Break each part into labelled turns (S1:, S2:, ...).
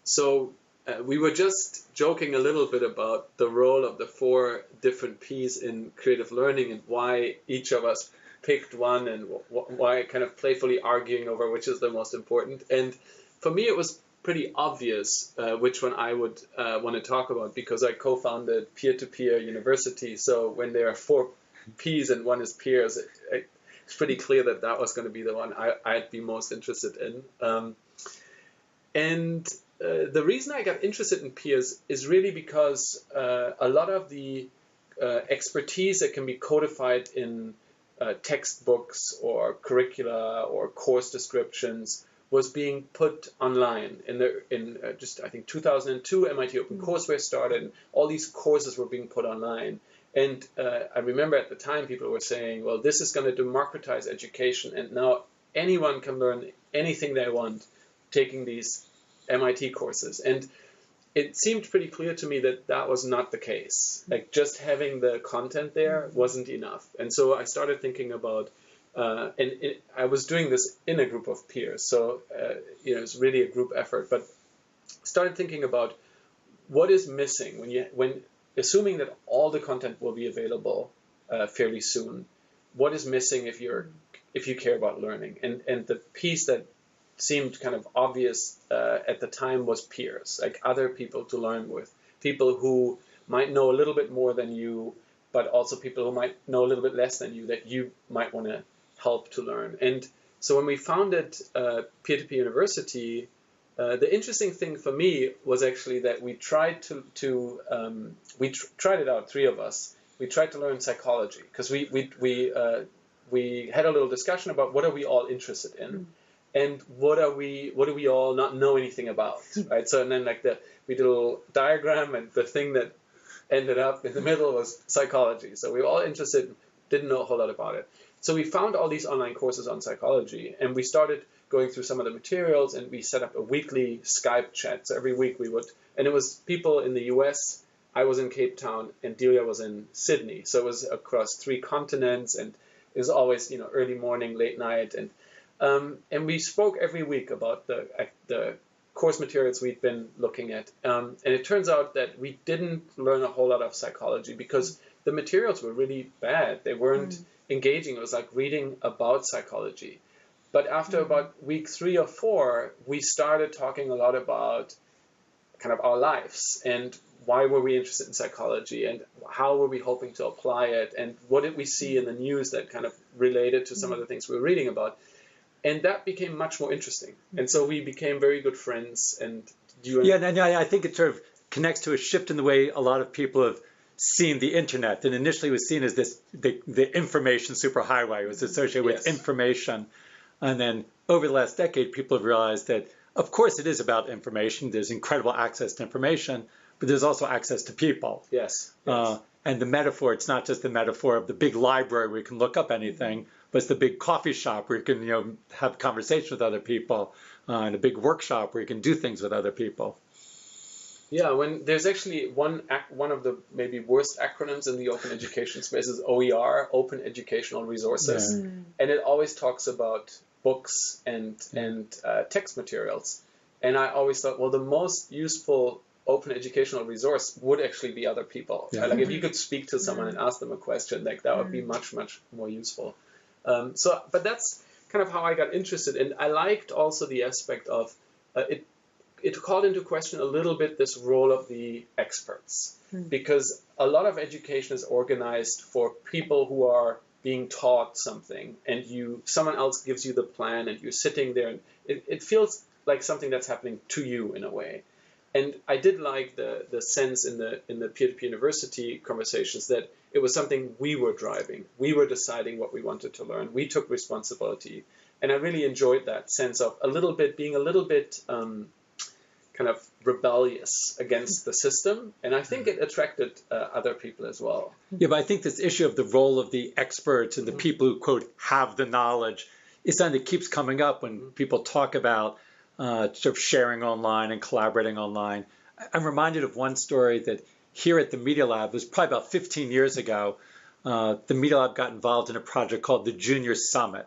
S1: So we were just joking a little bit about the role of the 4 different P's in creative learning and why each of us picked one, and why kind of playfully arguing over which is the most important. And for me, it was pretty obvious which one I would want to talk about, because I co-founded Peer-to-Peer University. So when there are 4 P's and one is peers, it's pretty clear that that was going to be the one I'd be most interested in. The reason I got interested in peers is really because a lot of the expertise that can be codified in textbooks or curricula or course descriptions was being put online. In just, I think, 2002, MIT OpenCourseWare started, and all these courses were being put online. And I remember at the time people were saying, well, this is going to democratize education, and now anyone can learn anything they want taking these MIT courses. And it seemed pretty clear to me that that was not the case. Like, just having the content there wasn't enough. And so I started thinking about, I was doing this in a group of peers, so it's really a group effort, but started thinking about what is missing when assuming that all the content will be available fairly soon. What is missing if you care about learning? And the piece that seemed kind of obvious at the time was peers, like other people to learn with, people who might know a little bit more than you, but also people who might know a little bit less than you that you might want to help to learn. And so when we founded Peer-to-Peer University, the interesting thing for me was actually that we tried tried it out, 3 of us. We tried to learn psychology because we had a little discussion about what are we all interested in, and what do we all not know anything about, right? So and then we did a little diagram, and the thing that ended up in the middle was psychology. So we were all interested, didn't know a whole lot about it. So we found all these online courses on psychology, and we started going through some of the materials, and we set up a weekly Skype chat. So every week we would, and it was people in the US, I was in Cape Town, and Delia was in Sydney. So it was across 3 continents, and it was always, early morning, late night, and we spoke every week about the course materials we'd been looking at. And it turns out that we didn't learn a whole lot of psychology because the materials were really bad. They weren't engaging. It was like reading about psychology. But after about week 3 or 4, we started talking a lot about kind of our lives, and why were we interested in psychology, and how were we hoping to apply it, and what did we see in the news that kind of related to some of the things we were reading about. And that became much more interesting. And so we became very good friends. And
S2: I think it sort of connects to a shift in the way a lot of people have seen the internet. And initially it was seen as the information superhighway. It was associated with information. And then over the last decade, people have realized that, of course, it is about information. There's incredible access to information, but there's also access to people.
S1: Yes.
S2: And the metaphor, it's not just the metaphor of the big library where you can look up anything, but it's the big coffee shop where you can, have conversation with other people, and a big workshop where you can do things with other people.
S1: Yeah, when there's actually one of the maybe worst acronyms in the open education space is OER, Open Educational Resources, and it always talks about books and text materials. And I always thought, well, the most useful open educational resource would actually be other people. Yeah. Like if you could speak to someone and ask them a question, like that would be much, much more useful. But that's kind of how I got interested. And I liked also the aspect of it called into question a little bit this role of the experts, because a lot of education is organized for people who are being taught something, and someone else gives you the plan, and you're sitting there, and it feels like something that's happening to you in a way. And I did like the sense in the peer-to-peer university conversations that it was something we were driving. We were deciding what we wanted to learn. We took responsibility. And I really enjoyed that sense of being a little bit kind of rebellious against the system. And I think it attracted other people as well.
S2: Yeah, but I think this issue of the role of the experts and the people who, quote, have the knowledge is something that keeps coming up when people talk about sort of sharing online and collaborating online. I'm reminded of one story that here at the Media Lab, it was probably about 15 years ago, the Media Lab got involved in a project called the Junior Summit,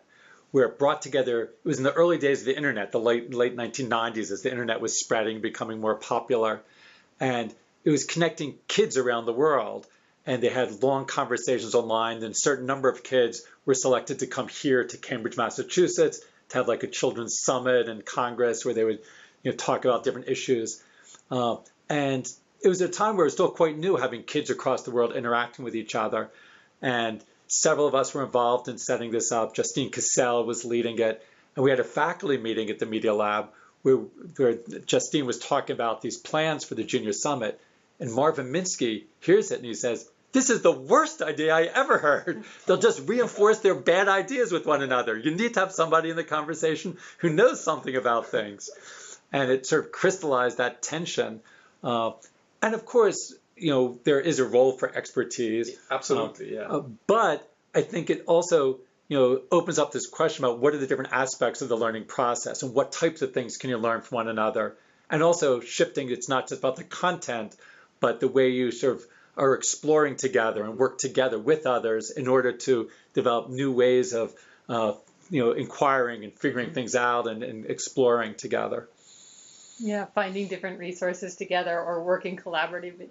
S2: where it brought together, it was in the early days of the internet, the late 1990s, as the internet was spreading, becoming more popular. And it was connecting kids around the world. And they had long conversations online. And a certain number of kids were selected to come here to Cambridge, Massachusetts, to have like a children's summit and Congress where they would talk about different issues. And it was a time where it was still quite new, having kids across the world interacting with each other. And several of us were involved in setting this up. Justine Cassell was leading it. And we had a faculty meeting at the Media Lab where Justine was talking about these plans for the Junior Summit. And Marvin Minsky hears it and he says, "This is the worst idea I ever heard. They'll just reinforce their bad ideas with one another. You need to have somebody in the conversation who knows something about things." And it sort of crystallized that tension. And of course, there is a role for expertise.
S1: Absolutely, yeah.
S2: But I think it also, opens up this question about what are the different aspects of the learning process and what types of things can you learn from one another. And also shifting, it's not just about the content, but the way you sort of are exploring together and work together with others in order to develop new ways of, inquiring and figuring things out and exploring together.
S3: Yeah, finding different resources together or working collaboratively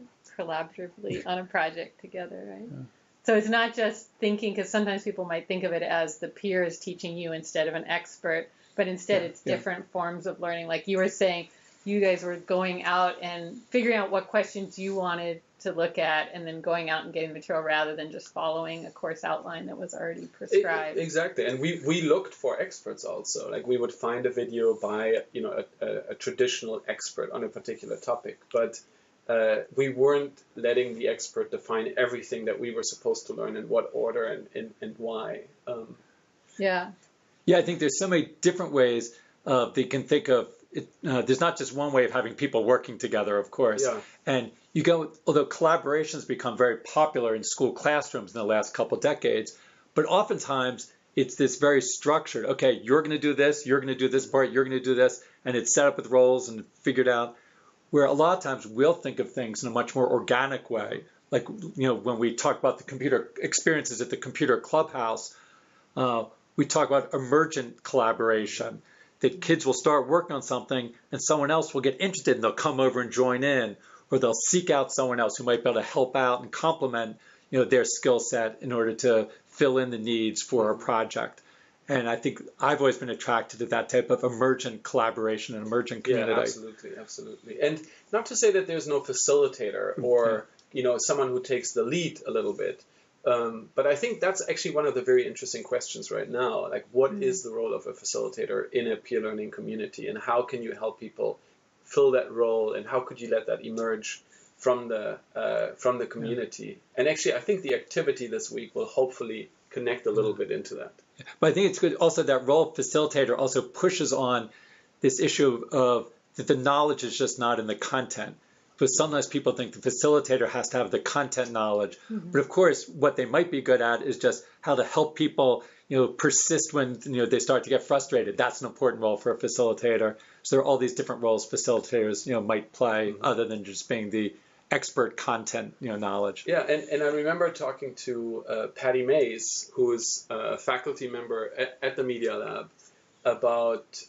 S3: on a project together, right? Yeah. So it's not just thinking, because sometimes people might think of it as the peer is teaching you instead of an expert, but instead it's different forms of learning. Like you were saying, you guys were going out and figuring out what questions you wanted to look at and then going out and getting material rather than just following a course outline that was already prescribed.
S1: Exactly. And we looked for experts also. Like we would find a video by a traditional expert on a particular topic, but we weren't letting the expert define everything that we were supposed to learn in what order and why.
S2: Yeah, I think there's so many different ways they can think of it. There's not just one way of having people working together, of course.
S1: Yeah.
S2: And although collaboration's become very popular in school classrooms in the last couple decades, but oftentimes it's this very structured, okay, you're going to do this, you're going to do this part, you're going to do this, and it's set up with roles and figured out, where a lot of times we'll think of things in a much more organic way. Like, when we talk about the computer experiences at the computer clubhouse, we talk about emergent collaboration, that kids will start working on something and someone else will get interested and they'll come over and join in, or they'll seek out someone else who might be able to help out and complement their skill set in order to fill in the needs for a project. And I think I've always been attracted to that type of emergent collaboration and emergent community.
S1: Yeah, absolutely. And not to say that there's no facilitator or someone who takes the lead a little bit. But I think that's actually one of the very interesting questions right now. Like, what is the role of a facilitator in a peer learning community, and how can you help people fill that role, and how could you let that emerge from the community? Yeah. And actually, I think the activity this week will hopefully connect a little bit into that.
S2: But I think it's good also that role of facilitator also pushes on this issue of that the knowledge is just not in the content. Because sometimes people think the facilitator has to have the content knowledge. Mm-hmm. But of course, what they might be good at is just how to help people, persist when they start to get frustrated. That's an important role for a facilitator. So there are all these different roles facilitators, might play, other than just being the expert content, knowledge.
S1: Yeah, and I remember talking to Patty Mays, who is a faculty member at the Media Lab, about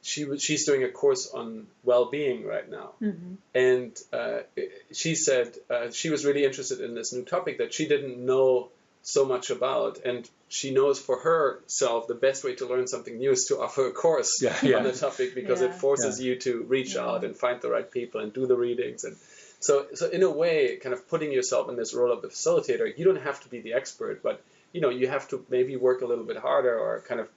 S1: she's doing a course on well-being right now. Mm-hmm. And she said she was really interested in this new topic that she didn't know so much about, and she knows for herself the best way to learn something new is to offer a course on the topic, because it forces you to reach out and find the right people and do the readings. And so in a way, kind of putting yourself in this role of the facilitator, you don't have to be the expert, but you have to maybe work a little bit harder, or kind of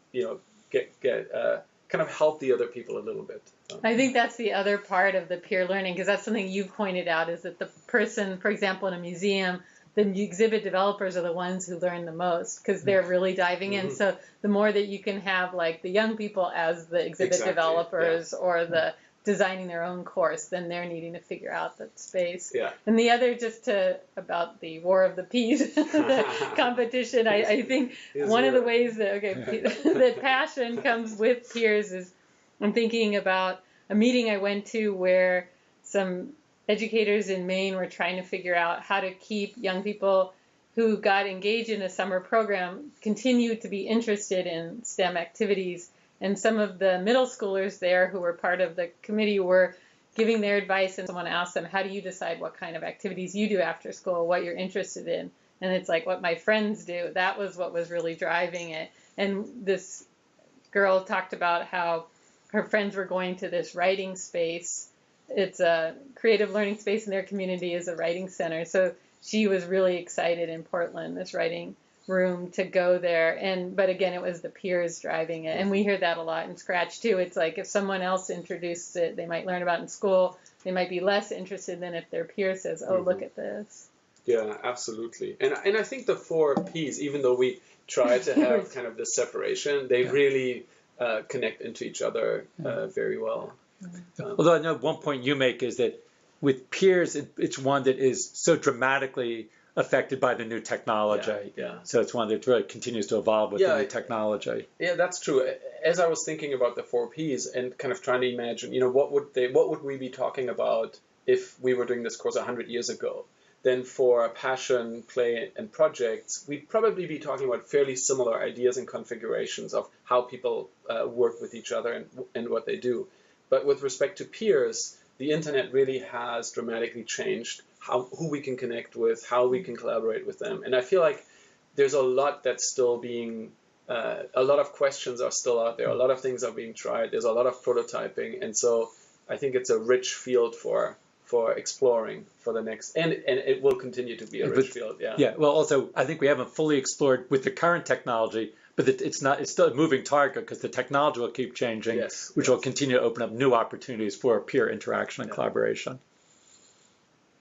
S1: kind of help the other people a little bit.
S3: I think that's the other part of the peer learning, because that's something you pointed out, is that the person, for example, in a museum, the exhibit developers are the ones who learn the most, because they're really diving in. So the more that you can have like the young people as the exhibit developers or the designing their own course, then they're needing to figure out that space.
S1: Yeah.
S3: And the other, about the war of the peas, the competition, I think one of the ways that, that passion comes with peers is, I'm thinking about a meeting I went to where some educators in Maine were trying to figure out how to keep young people who got engaged in a summer program continued to be interested in STEM activities. And some of the middle schoolers there who were part of the committee were giving their advice, and someone asked them, how do you decide what kind of activities you do after school, what you're interested in? And it's like, what my friends do. That was what was really driving it. And this girl talked about how her friends were going to this writing space. It's a creative learning space in their community, is a writing center. So she was really excited in Portland, this writing room, to go there. But again, it was the peers driving it. And we hear that a lot in Scratch too. It's like if someone else introduces it, they might learn about it in school. They might be less interested than if their peer says, oh, look at this.
S1: Yeah, absolutely. And I think the 4 Ps, even though we try to have kind of this separation, they really connect into each other very well.
S2: Although I know one point you make is that with peers, it's one that is so dramatically affected by the new technology.
S1: Yeah.
S2: So it's one that really continues to evolve with the new technology.
S1: Yeah, that's true. As I was thinking about the 4 Ps and kind of trying to imagine, what would we be talking about if we were doing this course 100 years ago? Then for passion, play, and projects, we'd probably be talking about fairly similar ideas and configurations of how people work with each other and what they do. But with respect to peers, the internet really has dramatically changed who we can connect with, how we can collaborate with them. And I feel like there's a lot that's still being, a lot of questions are still out there. A lot of things are being tried. There's a lot of prototyping. And so I think it's a rich field for exploring for the next, and it will continue to be a rich field.
S2: Yeah. Well, also, I think we haven't fully explored with the current technology, but it's still a moving target because the technology will keep changing, which will continue to open up new opportunities for peer interaction and collaboration.